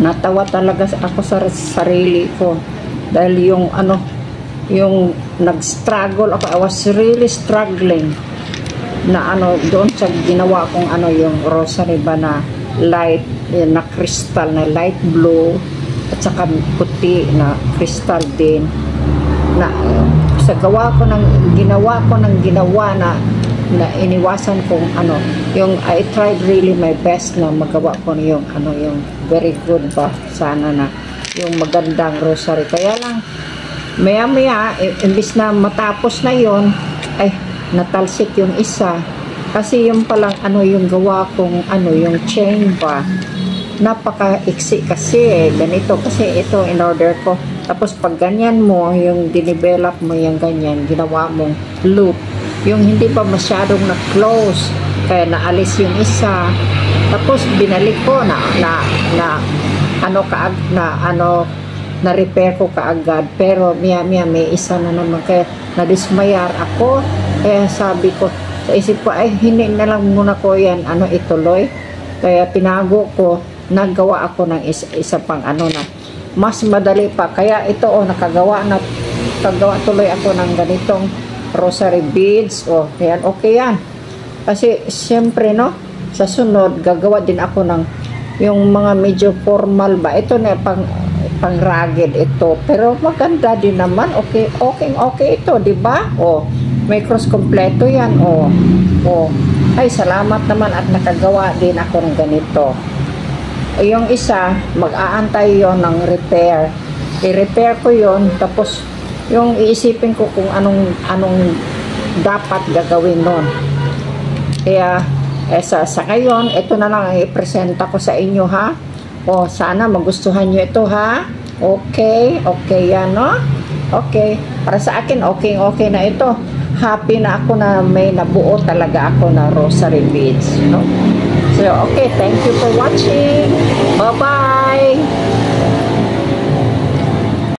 natawa talaga ako sa sarili ko dahil yung ano, yung nag-struggle ako, I was really struggling na ano, doon sa ginawa kong ano, yung rosary ba na light, na crystal na light blue at saka puti na crystal din, na sa gawa ko ng ginawa na iniwasan kong ano, yung I tried really my best na magawa ko yung ano, yung very good ba sana na yung magandang rosary. Kaya lang maya imbis na matapos na yon, ay natalsik yung isa kasi yung palang ano, yung gawa kong ano, yung chain ba napaka-iksi kasi ganito, kasi ito in order ko, tapos pag ganyan mo yung dinevelop mo yung ganyan, ginawa mong loop, yung hindi pa masyadong na-close, kaya naalis yung isa, tapos binalik ko na repair ko kaagad, pero miya may isa na naman, kaya nadismayar ako. Kaya sabi ko sa isip ko, ay hindi na lang muna ko yan ano ituloy, kaya tinago ko, naggawa ako ng isa pang ano na mas madali pa, kaya ito nakagawa tuloy ako ng ganitong rosary beads. Yan, okay yan, kasi siyempre no, sa sunod gagawa din ako ng yung mga medyo formal ba, ito na pang rugged ito, pero maganda din naman, okay ito, di ba? May cross kompleto yan. Ay salamat naman at nakagawa din ako ng ganito. Yung isa mag-aantay yon ng repair, i-repair ko yon, tapos yung iisipin ko kung anong dapat gagawin nun. Kaya sa ngayon, ito na lang ang i-presenta ko sa inyo, ha. Sana magustuhan nyo ito, ha. Okay yan, no? Okay, para sa akin okay na ito. Happy na ako na may nabuo talaga ako na rosary beads, no? So okay, thank you for watching. Bye bye.